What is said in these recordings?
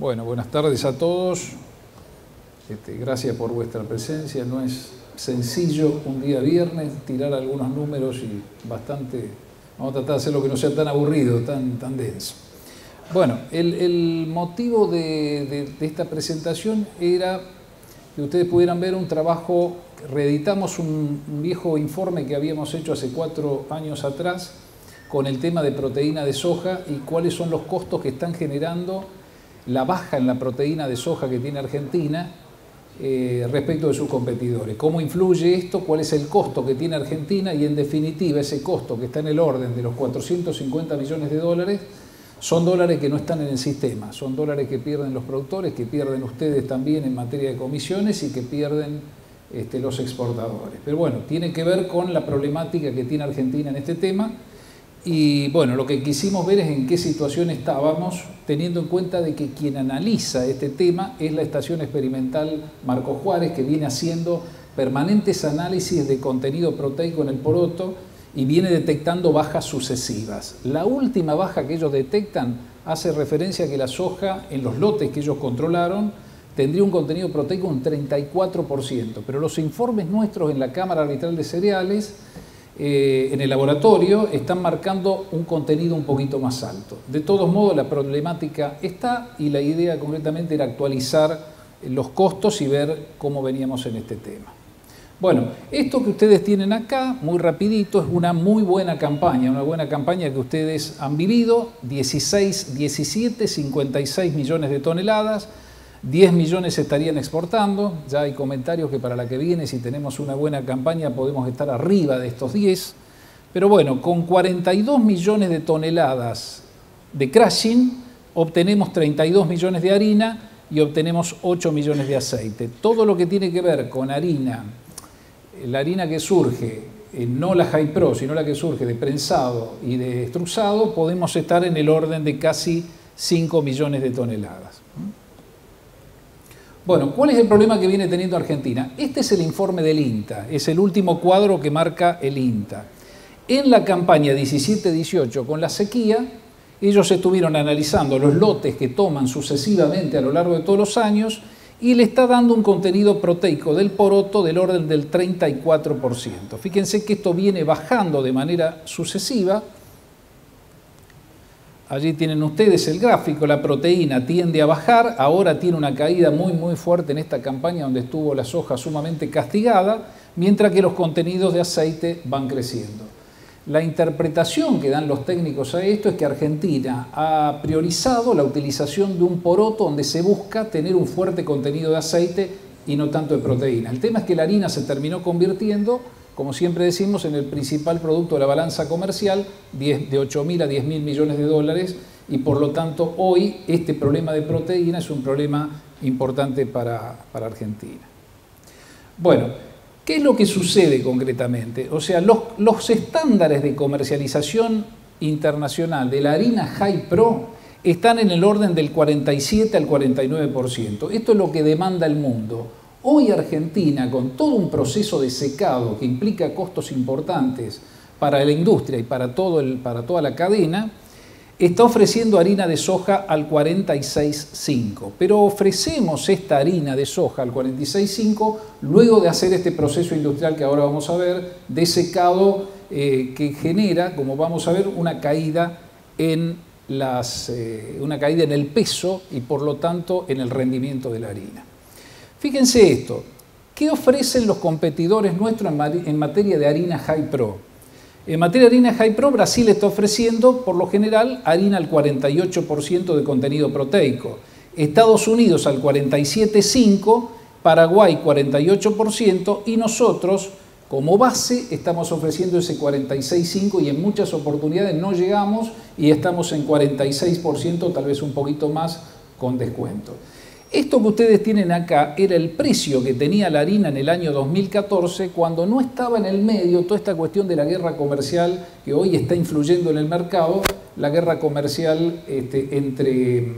Bueno, buenas tardes a todos. Gracias por vuestra presencia. No es sencillo un día viernes tirar algunos números y bastante... Vamos a tratar de hacer lo que no sea tan aburrido, tan denso. Bueno, el motivo de esta presentación era que ustedes pudieran ver un trabajo. Reeditamos un viejo informe que habíamos hecho hace 4 años atrás con el tema de proteína de soja y cuáles son los costos que están generando la baja en la proteína de soja que tiene Argentina respecto de sus competidores. ¿Cómo influye esto? ¿Cuál es el costo que tiene Argentina? Y en definitiva, ese costo que está en el orden de los 450 millones de dólares son dólares que no están en el sistema, son dólares que pierden los productores, que pierden ustedes también en materia de comisiones y que pierden los exportadores. Pero bueno, tiene que ver con la problemática que tiene Argentina en este tema. Y bueno, lo que quisimos ver es en qué situación estábamos, teniendo en cuenta de que quien analiza este tema es la Estación Experimental Marcos Juárez, que viene haciendo permanentes análisis de contenido proteico en el poroto y viene detectando bajas sucesivas. La última baja que ellos detectan hace referencia a que la soja, en los lotes que ellos controlaron, tendría un contenido proteico un 34%, pero los informes nuestros en la Cámara Arbitral de Cereales, en el laboratorio, están marcando un contenido un poquito más alto. De todos modos, la problemática está y la idea concretamente era actualizar los costos y ver cómo veníamos en este tema. Bueno, esto que ustedes tienen acá, muy rapidito, es una muy buena campaña que ustedes han vivido, 17, 56 millones de toneladas, 10 millones se estarían exportando. Ya hay comentarios que para la que viene, si tenemos una buena campaña, podemos estar arriba de estos 10. Pero bueno, con 42 millones de toneladas de crushing, obtenemos 32 millones de harina y obtenemos 8 millones de aceite. Todo lo que tiene que ver con harina, la harina que surge, no la High Pro, sino la que surge de prensado y de extrusado, podemos estar en el orden de casi 5 millones de toneladas. Bueno, ¿cuál es el problema que viene teniendo Argentina? Este es el informe del INTA, es el último cuadro que marca el INTA. En la campaña 17-18, con la sequía, ellos estuvieron analizando los lotes que toman sucesivamente a lo largo de todos los años y le está dando un contenido proteico del poroto del orden del 34%. Fíjense que esto viene bajando de manera sucesiva. Allí tienen ustedes el gráfico, la proteína tiende a bajar, ahora tiene una caída muy fuerte en esta campaña donde estuvo la soja sumamente castigada, mientras que los contenidos de aceite van creciendo. La interpretación que dan los técnicos a esto es que Argentina ha priorizado la utilización de un poroto donde se busca tener un fuerte contenido de aceite y no tanto de proteína. El tema es que la harina se terminó convirtiendo, como siempre decimos, en el principal producto de la balanza comercial, de 8.000 a 10.000 millones de dólares, y por lo tanto hoy este problema de proteína es un problema importante para Argentina. Bueno, ¿qué es lo que sucede concretamente? O sea, los estándares de comercialización internacional de la harina High Pro están en el orden del 47 al 49%. Esto es lo que demanda el mundo. Hoy Argentina, con todo un proceso de secado que implica costos importantes para la industria y para toda la cadena, está ofreciendo harina de soja al 46,5. Pero ofrecemos esta harina de soja al 46,5 luego de hacer este proceso industrial que ahora vamos a ver, de secado que genera, como vamos a ver, una caída en el peso y por lo tanto en el rendimiento de la harina. Fíjense esto, ¿qué ofrecen los competidores nuestros en materia de harina High Pro? En materia de harina High Pro, Brasil está ofreciendo, por lo general, harina al 48% de contenido proteico. Estados Unidos al 47,5%, Paraguay 48% y nosotros, como base, estamos ofreciendo ese 46,5% y en muchas oportunidades no llegamos y estamos en 46%, tal vez un poquito más con descuento. Esto que ustedes tienen acá era el precio que tenía la harina en el año 2014 cuando no estaba en el medio toda esta cuestión de la guerra comercial que hoy está influyendo en el mercado, la guerra comercial entre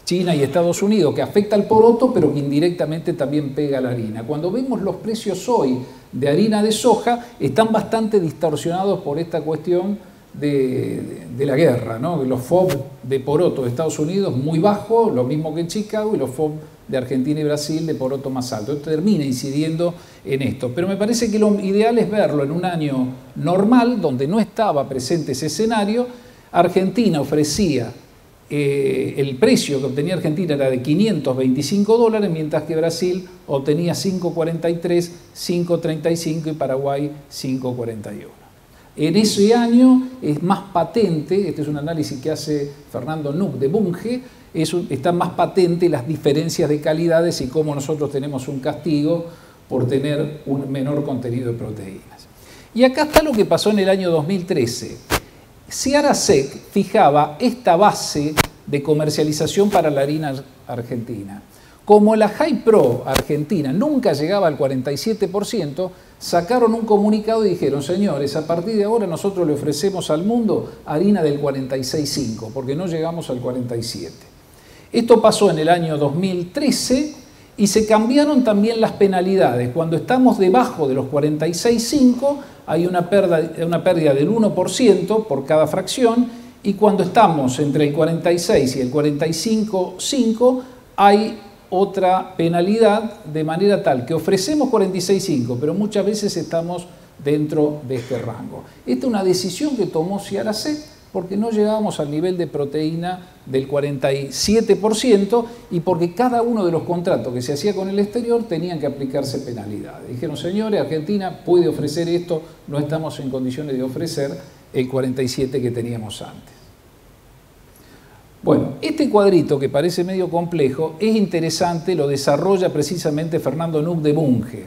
China y Estados Unidos, que afecta al poroto pero que indirectamente también pega a la harina. Cuando vemos los precios hoy de harina de soja, están bastante distorsionados por esta cuestión de la guerra, ¿no? Los FOB de poroto de Estados Unidos muy bajo, lo mismo que en Chicago, y los FOB de Argentina y Brasil de poroto más alto. Esto termina incidiendo en esto. Pero me parece que lo ideal es verlo en un año normal, donde no estaba presente ese escenario. Argentina ofrecía, el precio que obtenía Argentina era de $525, mientras que Brasil obtenía 5.43, 5.35 y Paraguay 5.41. En ese año es más patente, este es un análisis que hace Fernando Nuc de Bunge, están más patentes las diferencias de calidades y cómo nosotros tenemos un castigo por tener un menor contenido de proteínas. Y acá está lo que pasó en el año 2013. Seara Sec fijaba esta base de comercialización para la harina argentina. Como la High Pro argentina nunca llegaba al 47%, sacaron un comunicado y dijeron: señores, a partir de ahora nosotros le ofrecemos al mundo harina del 46,5, porque no llegamos al 47. Esto pasó en el año 2013 y se cambiaron también las penalidades. Cuando estamos debajo de los 46,5 hay una pérdida del 1% por cada fracción, y cuando estamos entre el 46 y el 45,5 hay otra penalidad, de manera tal que ofrecemos 46,5, pero muchas veces estamos dentro de este rango. Esta es una decisión que tomó Seara Sec porque no llegábamos al nivel de proteína del 47% y porque cada uno de los contratos que se hacía con el exterior tenían que aplicarse penalidades. Dijeron: señores, Argentina puede ofrecer esto, no estamos en condiciones de ofrecer el 47 que teníamos antes. Bueno, este cuadrito, que parece medio complejo, es interesante, lo desarrolla precisamente Fernando Nuc de Bunge.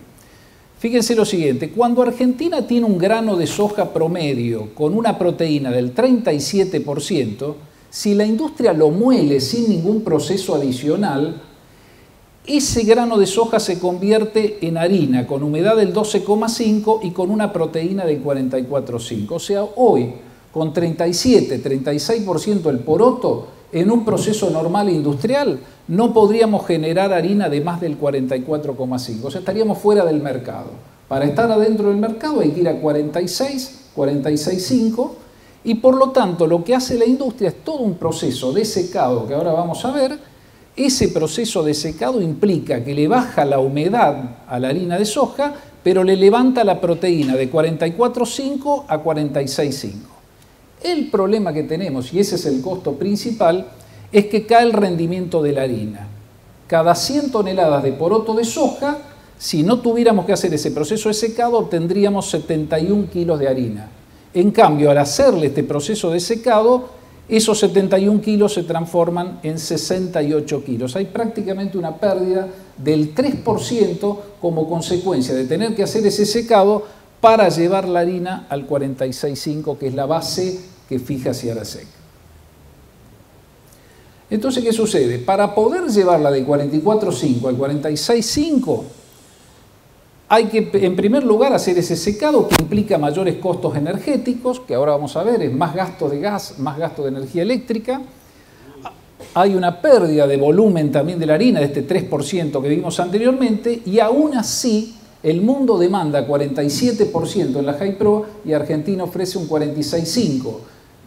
Fíjense lo siguiente: cuando Argentina tiene un grano de soja promedio con una proteína del 37%, si la industria lo muele sin ningún proceso adicional, ese grano de soja se convierte en harina con humedad del 12,5 y con una proteína del 44,5. O sea, hoy, con 37-36% el poroto, en un proceso normal e industrial, no podríamos generar harina de más del 44,5. O sea, estaríamos fuera del mercado. Para estar adentro del mercado hay que ir a 46, 46,5, y por lo tanto lo que hace la industria es todo un proceso de secado que ahora vamos a ver. Ese proceso de secado implica que le baja la humedad a la harina de soja, pero le levanta la proteína de 44,5 a 46,5. El problema que tenemos, y ese es el costo principal, es que cae el rendimiento de la harina. Cada 100 toneladas de poroto de soja, si no tuviéramos que hacer ese proceso de secado, obtendríamos 71 kilos de harina. En cambio, al hacerle este proceso de secado, esos 71 kilos se transforman en 68 kilos. Hay prácticamente una pérdida del 3% como consecuencia de tener que hacer ese secado para llevar la harina al 46,5, que es la base que fija Seara Sec. Entonces, ¿qué sucede? Para poder llevarla de 44,5 al 46,5, hay que, en primer lugar, hacer ese secado que implica mayores costos energéticos, que ahora vamos a ver, es más gasto de gas, más gasto de energía eléctrica. Hay una pérdida de volumen también de la harina, de este 3% que vimos anteriormente, y aún así el mundo demanda 47% en la High Pro y Argentina ofrece un 46,5%.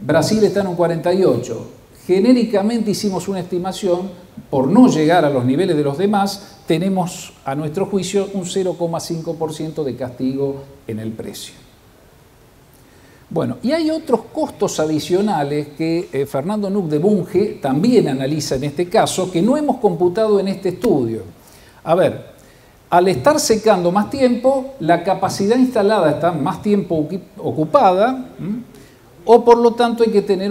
Brasil está en un 48%. Genéricamente hicimos una estimación, por no llegar a los niveles de los demás, tenemos a nuestro juicio un 0,5% de castigo en el precio. Bueno, y hay otros costos adicionales que Fernando Nuc de Bunge también analiza en este caso, que no hemos computado en este estudio. A ver, al estar secando más tiempo, la capacidad instalada está más tiempo ocupada, o por lo tanto hay que tener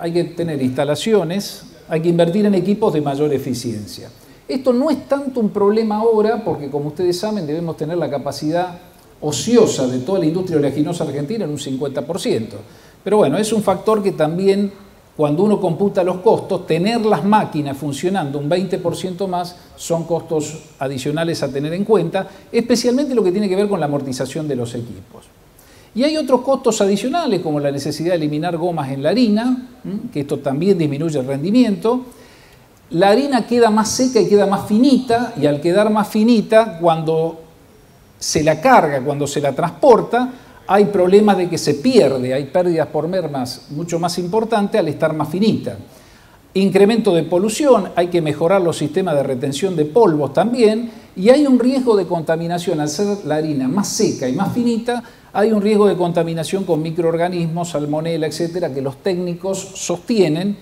hay que tener instalaciones, hay que invertir en equipos de mayor eficiencia. Esto no es tanto un problema ahora, porque como ustedes saben, debemos tener la capacidad ociosa de toda la industria oleaginosa argentina en un 50%. Pero bueno, es un factor que también, cuando uno computa los costos, tener las máquinas funcionando un 20% más son costos adicionales a tener en cuenta, especialmente lo que tiene que ver con la amortización de los equipos. Y hay otros costos adicionales, como la necesidad de eliminar gomas en la harina, que esto también disminuye el rendimiento. La harina queda más seca y queda más finita, y al quedar más finita, cuando se la carga, cuando se la transporta, hay problemas de que se pierde, hay pérdidas por mermas mucho más importantes al estar más finita. Incremento de polución, hay que mejorar los sistemas de retención de polvos también, y hay un riesgo de contaminación, al ser la harina más seca y más finita, hay un riesgo de contaminación con microorganismos, salmonela, etcétera, que los técnicos sostienen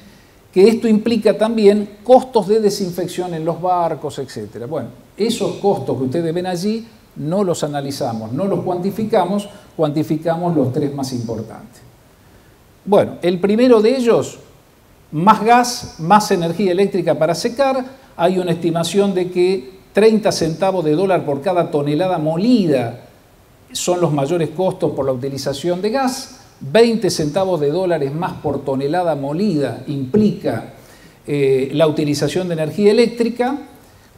que esto implica también costos de desinfección en los barcos, etcétera. Bueno, esos costos que ustedes ven allí no los analizamos, no los cuantificamos, cuantificamos los tres más importantes. Bueno, el primero de ellos, más gas, más energía eléctrica para secar. Hay una estimación de que 30 centavos de dólar por cada tonelada molida son los mayores costos por la utilización de gas. 20 centavos de dólares más por tonelada molida implica la utilización de energía eléctrica.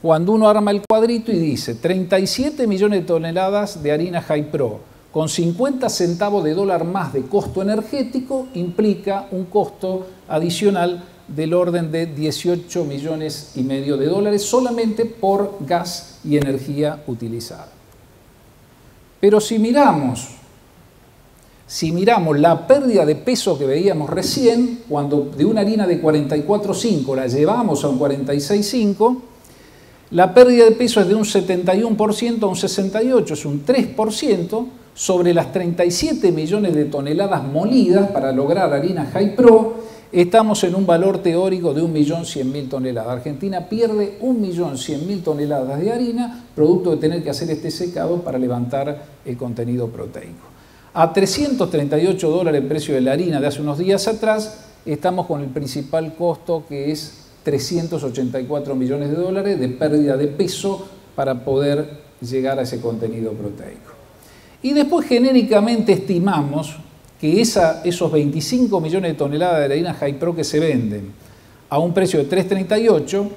Cuando uno arma el cuadrito y dice 37 millones de toneladas de harina High Pro con 50 centavos de dólar más de costo energético, implica un costo adicional del orden de 18 millones y medio de dólares solamente por gas y energía utilizada. Pero si miramos la pérdida de peso que veíamos recién, cuando de una harina de 44,5 la llevamos a un 46,5, la pérdida de peso es de un 71% a un 68%, es un 3%, sobre las 37 millones de toneladas molidas para lograr harina High Pro, estamos en un valor teórico de 1.100.000 toneladas. Argentina pierde 1.100.000 toneladas de harina, producto de tener que hacer este secado para levantar el contenido proteico. A 338 dólares el precio de la harina de hace unos días atrás, estamos con el principal costo, que es 384 millones de dólares de pérdida de peso para poder llegar a ese contenido proteico. Y después genéricamente estimamos que esos 25 millones de toneladas de harina High Pro que se venden a un precio de 3,38,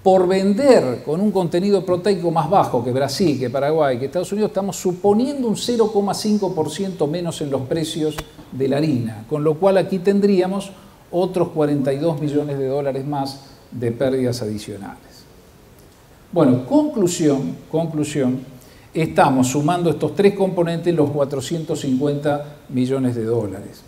por vender con un contenido proteico más bajo que Brasil, que Paraguay, que Estados Unidos, estamos suponiendo un 0,5% menos en los precios de la harina, con lo cual aquí tendríamos otros 42 millones de dólares más de pérdidas adicionales. Bueno, conclusión, estamos sumando estos tres componentes los 450 millones de dólares.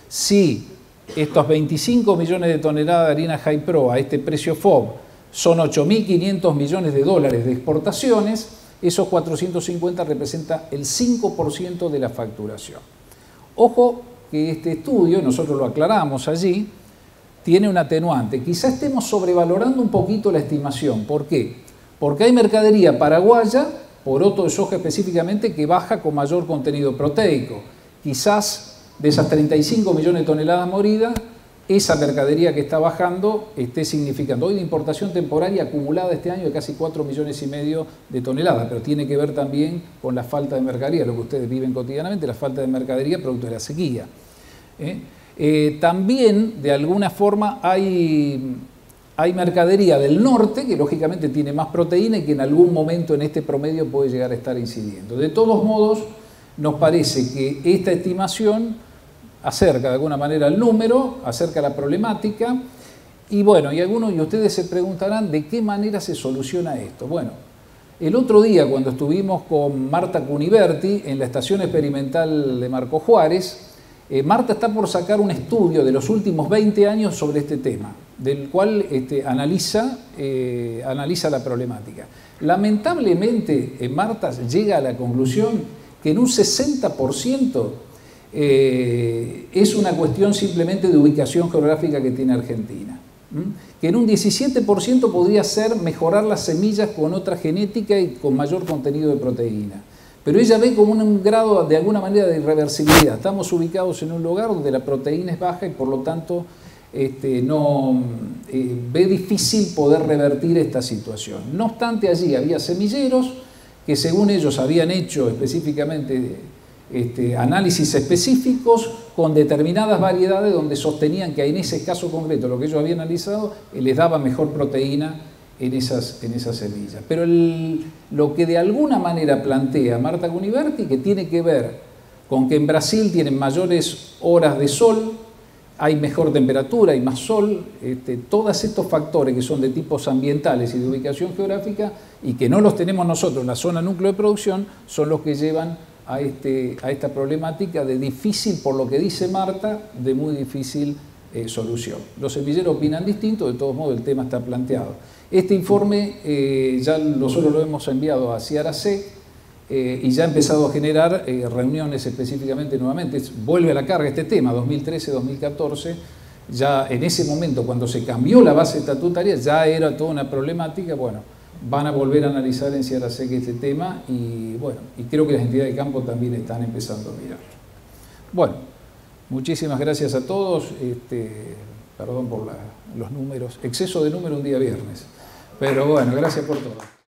Si estos 25 millones de toneladas de harina High Pro a este precio FOB son 8.500 millones de dólares de exportaciones, esos 450 representa el 5% de la facturación. Ojo que este estudio, nosotros lo aclaramos allí, tiene un atenuante. Quizá estemos sobrevalorando un poquito la estimación. ¿Por qué? Porque hay mercadería paraguaya, poroto de soja específicamente, que baja con mayor contenido proteico. Quizás de esas 35 millones de toneladas molidas, esa mercadería que está bajando esté significando hoy de importación temporaria acumulada este año de casi 4,5 millones de toneladas, pero tiene que ver también con la falta de mercadería, lo que ustedes viven cotidianamente, la falta de mercadería producto de la sequía. También, de alguna forma, hay mercadería del norte que lógicamente tiene más proteína y que en algún momento en este promedio puede llegar a estar incidiendo. De todos modos, nos parece que esta estimación acerca de alguna manera el número, acerca la problemática, y bueno, y algunos de ustedes se preguntarán de qué manera se soluciona esto. Bueno, el otro día cuando estuvimos con Marta Cuniverti en la estación experimental de Marco Juárez, Marta está por sacar un estudio de los últimos 20 años sobre este tema, del cual analiza la problemática. Lamentablemente, Marta llega a la conclusión que en un 60% es una cuestión simplemente de ubicación geográfica que tiene Argentina. Que en un 17% podría ser mejorar las semillas con otra genética y con mayor contenido de proteína. Pero ella ve como un grado de alguna manera de irreversibilidad. Estamos ubicados en un lugar donde la proteína es baja y por lo tanto ve difícil poder revertir esta situación. No obstante, allí había semilleros que según ellos habían hecho específicamente análisis específicos con determinadas variedades donde sostenían que en ese caso concreto lo que ellos habían analizado les daba mejor proteína en esas semillas. Pero lo que de alguna manera plantea Marta Cuniverti, que tiene que ver con que en Brasil tienen mayores horas de sol, hay mejor temperatura, hay más sol, todos estos factores que son de tipos ambientales y de ubicación geográfica y que no los tenemos nosotros en la zona núcleo de producción, son los que llevan a esta problemática de difícil, por lo que dice Marta, de muy difícil solución. Los semilleros opinan distinto, de todos modos el tema está planteado. Este informe ya nosotros lo hemos enviado a CIARAC y ya ha empezado a generar reuniones específicamente nuevamente. Vuelve a la carga este tema, 2013-2014, ya en ese momento cuando se cambió la base estatutaria ya era toda una problemática. Bueno, van a volver a analizar en CIARAC este tema y bueno, y creo que las entidades de campo también están empezando a mirarlo. Bueno, muchísimas gracias a todos, perdón por los números, exceso de número un día viernes, pero bueno, gracias por todo.